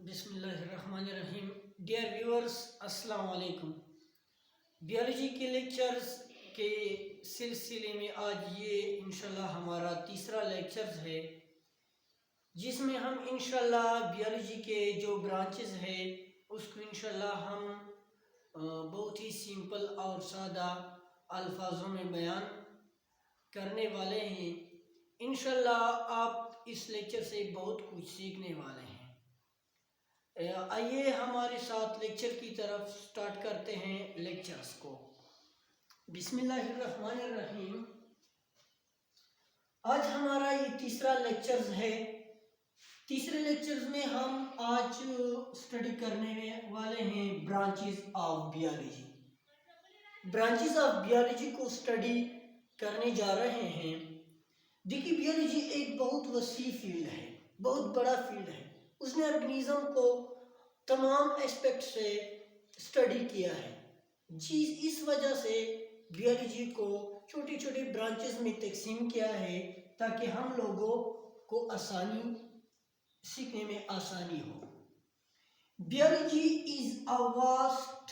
बिस्मिल्लाहिर्रहमानिर्रहीम। Dear viewers, अस्सलाम वालेकुम। बियोलॉजी के लेक्चर्स के सिलसिले में आज ये इंशाल्लाह हमारा तीसरा लेक्चर्स है, जिसमें हम इंशाल्लाह बियोलॉजी के जो ब्रांचेस है उसको इंशाल्लाह हम बहुत ही सिंपल और सादा अल्फाजों में बयान करने वाले हैं। इंशाल्लाह आप इस लेक्चर से बहुत कुछ सीखने वाले हैं। आइए हमारे साथ लेक्चर की तरफ स्टार्ट करते हैं लेक्चर्स को। बिस्मिल्लाहिर्रहमानिर्रहीम। आज हमारा ये तीसरा लेक्चर्स है। तीसरे लेक्चर्स में हम आज स्टडी करने वाले हैं branches of biology. Branches of biology को स्टडी करने जा रहे हैं। देखिए, बियोलॉजी एक बहुत वसी फील्ड है, बहुत बड़ा फील्ड है। उसने ऑर्गेनिज्म को तमाम एस्पेक्ट से स्टडी किया है। जी, इस वजह से बियोलॉजी को छोटी छोटी ब्रांचेस में तकसीम किया है ताकि हम लोगों को आसानी सीखने में आसानी हो। Biology is a vast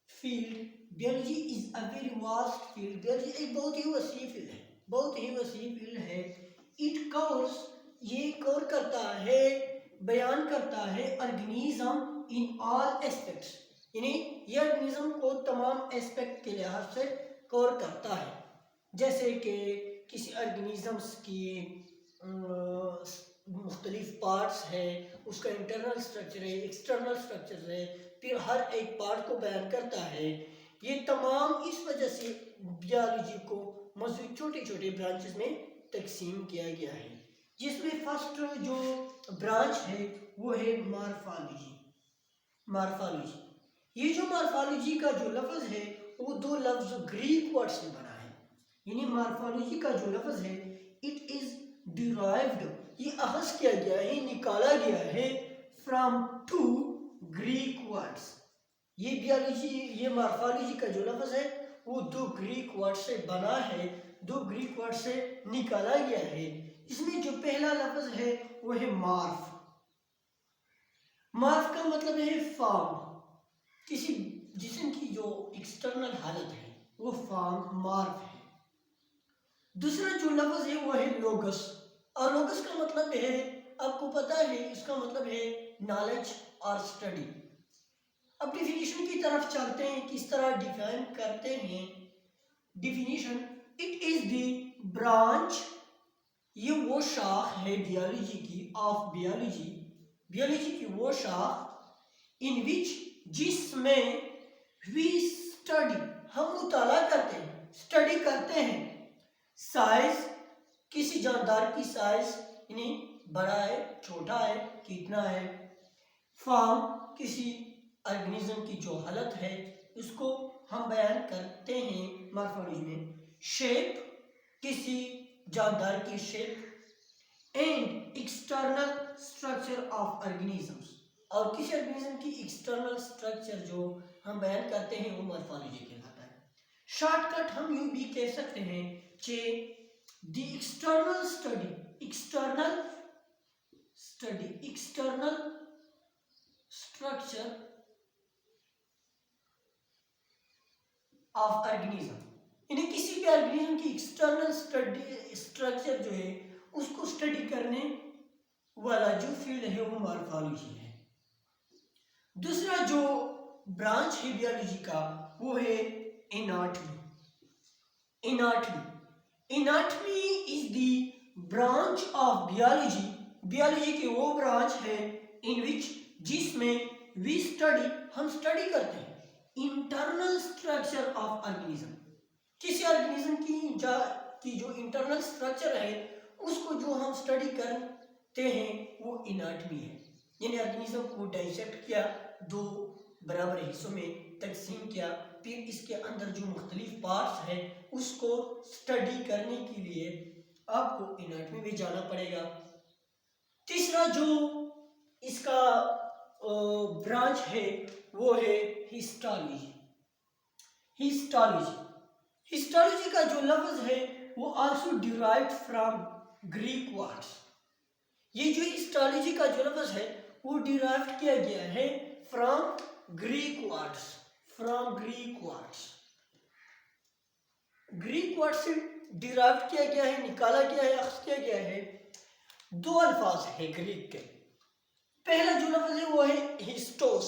field. Biology is a very vast field. Biology एक बहुत ही वसी फील्ड है, बहुत ही वसी फील्ड है। इट कवर्स, ये कवर करता है, बयान करता है ऑर्गेनिज्म इन ऑल एस्पेक्ट्स, यानी ये ऑर्गेनिज्म को तमाम एस्पेक्ट के लिहाज से कवर करता है। जैसे कि किसी ऑर्गेनिज्म्स की मुख्तलिफ पार्ट्स है, उसका इंटरनल स्ट्रक्चर है, एक्सटर्नल स्ट्रक्चर है, फिर हर एक पार्ट को बयान करता है। ये तमाम इस वजह से बियोलॉजी को मज़ीद छोटे छोटे ब्रांचेस में तकसीम किया गया है, जिसमें फर्स्ट जो ब्रांच है वो है मॉर्फोलॉजी। मॉर्फोलॉजी, ये जो मॉर्फोलॉजी का जो लफ्ज़ है वो दो लफ्ज़ ग्रीक वर्ड से बना है। यानी मॉर्फोलॉजी का जो लफ्ज़ है इट इज़ डिराइव्ड, ये अखज़ किया गया है, निकाला गया है फ्रॉम टू ग्रीक वर्ड्स। ये बियोलॉजी, ये मॉर्फोलॉजी का जो लफ्ज़ है वो दो ग्रीक वर्ड से बना है, दो ग्रीक वर्ड से निकाला गया है। इसमें जो पहला लफ्ज़ है वो है मार्फ। मार्फ का मतलब है फॉर्म, किसी जिस्म की जो एक्सटर्नल हालत है वो फॉर्म मार्फ है। दूसरा जो लफ्ज़ है वो है लोगस, और लोगस का मतलब है, आपको पता है, इसका मतलब है नॉलेज और स्टडी। अब डिफिनीशन की तरफ चलते हैं, किस तरह डिफाइन करते हैं। Definition, it is the branch, ये वो शाख है बियोलॉजी की, ऑफ बियोलॉजी, बियोलॉजी की वो शाख, इन विच, जिसमें, वी स्टडी, हम मुताला करते हैं, स्टडी करते हैं, साइज, किसी जानदार की साइज, यानी बड़ा है, छोटा है, कितना है, फॉर्म, किसी ऑर्गेनिज्म की जो हालत है उसको हम बयान करते हैं मॉर्फोलॉजी में। शेप, किसी जानदार की shape, and external structure of organisms, और किसी ऑर्गेनिज्म की एक्सटर्नल स्ट्रक्चर जो हम बयान करते हैं वो मॉर्फोलॉजी कहलाता है। शॉर्टकट हम यूं भी कह सकते हैं कि the external study, external study, external structure of organism, यानी किसी भी ऑर्गेनिज्म की एक्सटर्नल स्टडी स्ट्रक्चर जो है उसको स्टडी करने वाला जो फील्ड है वो मॉर्फोलॉजी है। दूसरा जो ब्रांच है बियोलॉजी का वो है anatomy. Anatomy, anatomy is the branch of biology, biology की वो ब्रांच है इन विच, जिसमें, वी स्टडी, हम स्टडी करते हैं, इंटरनल स्ट्रक्चर ऑफ ऑर्गेनिज्म, किसी ऑर्गेनिज्म की जो इंटरनल स्ट्रक्चर है उसको जो हम स्टडी करते हैं वो एनाटॉमी है। यानी ऑर्गेनिज्म को डाइसेक्ट किया, दो बराबर हिस्सों में तकसीम किया, फिर इसके अंदर जो मुख्तलिफ पार्ट्स हैं उसको स्टडी करने के लिए आपको एनाटॉमी में जाना पड़ेगा। तीसरा जो इसका ब्रांच है वो है हिस्टोलॉजी। हिस्टोलॉजी, हिस्टोलॉजी का जो लफ्ज़ है वो also derived from Greek words, ये जो हिस्टोलॉजी का जो लफ्ज है वो डिराइव किया गया है from Greek words, Greek word से डिराइव किया गया है, निकाला गया है, अख्ज़ किया गया है। दो अल्फाज है ग्रीक के। पहला जो लफ्ज है वो है हिस्टोस,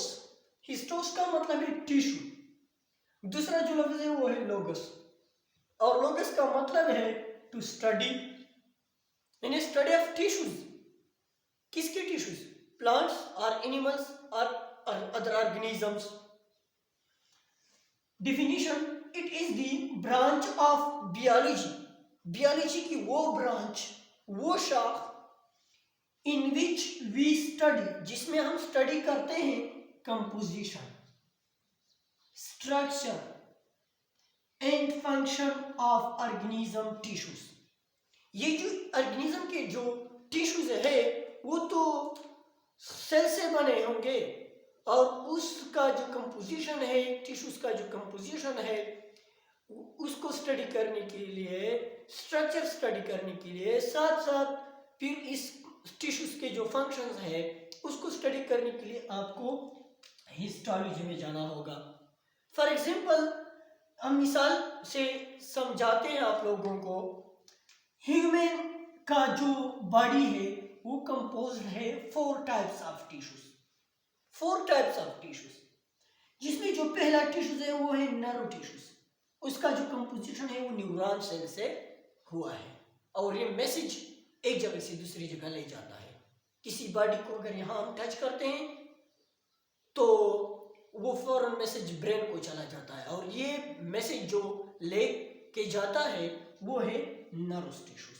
हिस्टोस का मतलब है टिश्यू। दूसरा जो लफ्ज है वो है लोगस, और लोगस का मतलब है टू स्टडी, यानी स्टडी ऑफ टिश्यूज। किसके टिश्यूज? प्लांट्स और एनिमल्स और other organisms. Definition, it is the branch of biology, biology की वो ब्रांच, वो शाख, इन विच वी स्टडी, जिसमें हम स्टडी करते हैं composition, structure and function of organism tissues. ये जो ऑर्गेनिज्म के जो टिश्यूज है वो तो सेल से बने होंगे, और उसका जो कंपोजिशन है, टिश्यूज का जो कंपोजिशन है, उसको स्टडी करने के लिए, स्ट्रक्चर स्टडी करने के लिए, साथ साथ फिर इस टिश्यूज के जो फंक्शंस है उसको स्टडी करने के लिए आपको हिस्टोलॉजी में जाना होगा। फॉर एग्जांपल, हम मिसाल से समझाते हैं आप लोगों को। ह्यूमन का जो बॉडी है वो कंपोज्ड है 4 types of tissues, 4 types of tissues, जिसमें जो पहला टिश्यूज है वो है नर्व टिश्यूज। उसका जो कंपोजिशन है वो न्यूरॉन सेल से हुआ है, और ये मैसेज एक जगह से दूसरी जगह ले जाता है। किसी बॉडी को अगर यहाँ हम टच करते हैं तो वो फौरन मैसेज ब्रेन को चला जाता है, और ये मैसेज जो ले के जाता है वो है नर्वस टिश्यूज।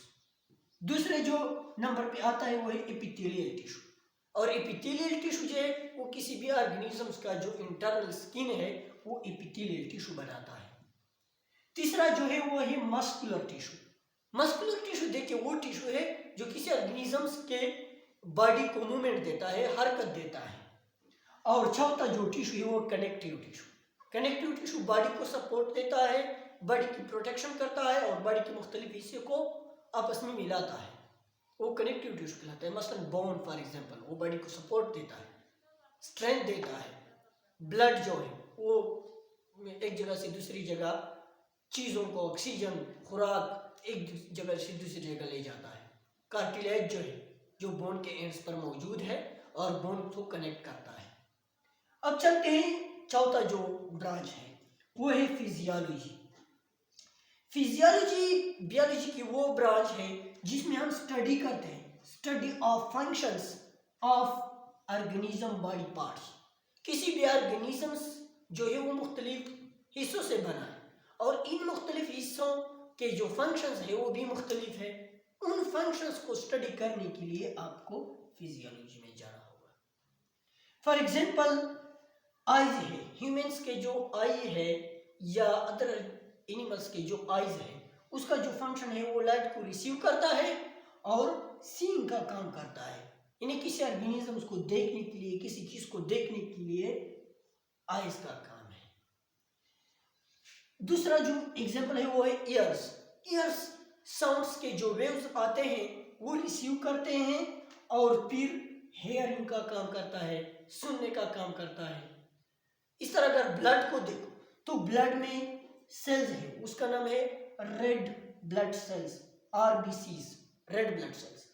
दूसरे जो नंबर पे आता है वो है एपिथेलियल टिश्यू, और एपिथेलियल टिश्यू जो है वो किसी भी ऑर्गेनिजम्स का जो इंटरनल स्किन है वो एपिथेलियल टिश्यू बनाता है। तीसरा जो है वो है मस्कुलर टिश्यू। मस्कुलर टिश्यू देखिए वो टिश्यू है जो किसी ऑर्गेनिजम्स के बॉडी को मूवमेंट देता है, हरकत देता है। और चौथा जो टिश्यू है वो connective tissue. Connective tissue body को सपोर्ट देता है, बॉडी की प्रोटेक्शन करता है, और बॉडी के मुख्तलिफ हिस्से को आपस में मिलाता है, वो कनेक्टिव टिश्यू कहलाता है। मसलन बोन फॉर एग्जांपल, वो बॉडी को सपोर्ट देता है, स्ट्रेंथ देता है। ब्लड जो है वो एक जगह से दूसरी जगह चीज़ों को, ऑक्सीजन, खुराक एक जगह से दूसरी जगह ले जाता है। कार्टिलेज जो है जो बोन के एंड्स पर मौजूद है और बोन को कनेक्ट करता है। अब चलते हैं चौथा जो ब्रांच है वो है फिजियोलॉजी। फिजियोलॉजी बियोलॉजी की वो ब्रांच है जिसमें हम स्टडी करते हैं, study of functions of organism body parts. किसी भी ऑर्गेनिजम्स जो है वो मुख्तलिफ हिस्सों से बना है, और इन मुख्तलिफ हिस्सों के जो फंक्शंस है वो भी मुख्तलिफ है। उन फंक्शंस को स्टडी करने के लिए आपको फिजियोलॉजी में जाना होगा। फॉर एग्जांपल, आईज है, ह्यूमंस के जो आई है या अदर एनिमल्स के जो आईज है उसका जो फंक्शन है वो लाइट को रिसीव करता है और सीइंग का काम करता है, यानी किसी ऑर्गेनिज्म को देखने के लिए, किसी चीज को देखने के लिए आईज का काम है। दूसरा जो एग्जांपल है वो है ईयर्स। ईयर्स साउंड्स के जो वेव्स आते हैं वो रिसीव करते हैं और फिर हेयरिंग का काम करता है, सुनने का काम करता है। इस तरह अगर ब्लड को देखो तो ब्लड में सेल्स है, उसका नाम है red blood cells, RBCs, red blood cells.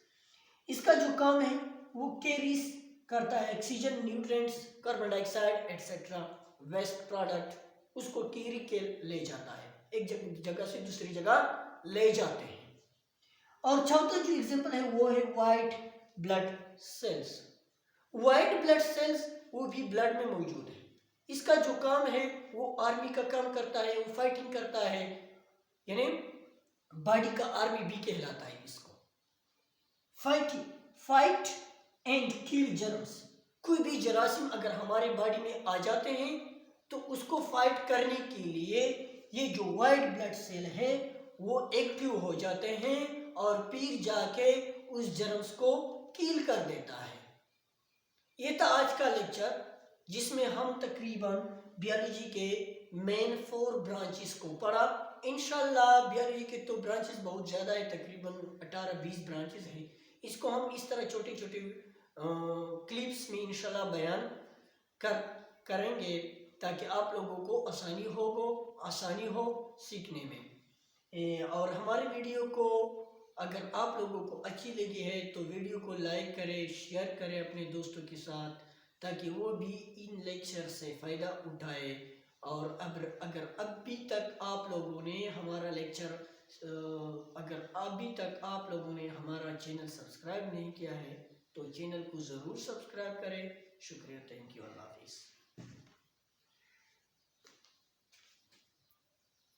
इसका जो काम है वो कैरीज करता है oxygen, nutrients, carbon dioxide etcetera, waste product, उसको कैरी के ले जाता है, एक जगह से दूसरी जगह ले जाते हैं। और चौथा जो एग्जांपल है वो है white blood cells. White blood cells वो भी ब्लड में मौजूद है। इसका जो काम है वो आर्मी का काम करता है, वो फाइटिंग करता है, यानी बॉडी का आर्मी भी कहलाता है इसको। Fighting, fight and kill germs. कोई भी जरासीम अगर हमारे बॉडी में आ जाते हैं तो उसको फाइट करने के लिए ये जो वाइट ब्लड सेल है वो एक्टिव हो जाते हैं और फिर जाके उस जर्म्स को किल कर देता है। ये था आज का लेक्चर जिसमें हम तकरीबन बियोलॉजी के मेन 4 ब्रांचेस को पढ़ा। इंशाल्लाह बियोलॉजी के तो ब्रांचेस बहुत ज़्यादा है, तकरीबन 18-20 ब्रांचेस हैं। इसको हम इस तरह छोटे छोटे क्लिप्स में इंशाल्लाह बयान करेंगे ताकि आप लोगों को आसानी हो सीखने में। और हमारे वीडियो को अगर आप लोगों को अच्छी लगी है तो वीडियो को लाइक करें, शेयर करें अपने दोस्तों के साथ ताकि वो भी इन लेक्चर से फ़ायदा उठाए। और अगर अभी तक आप लोगों ने हमारा लेक्चर अगर अभी तक आप लोगों ने हमारा चैनल सब्सक्राइब नहीं किया है तो चैनल को ज़रूर सब्सक्राइब करें। शुक्रिया, थैंक यू, अल्लाह हाफिज़।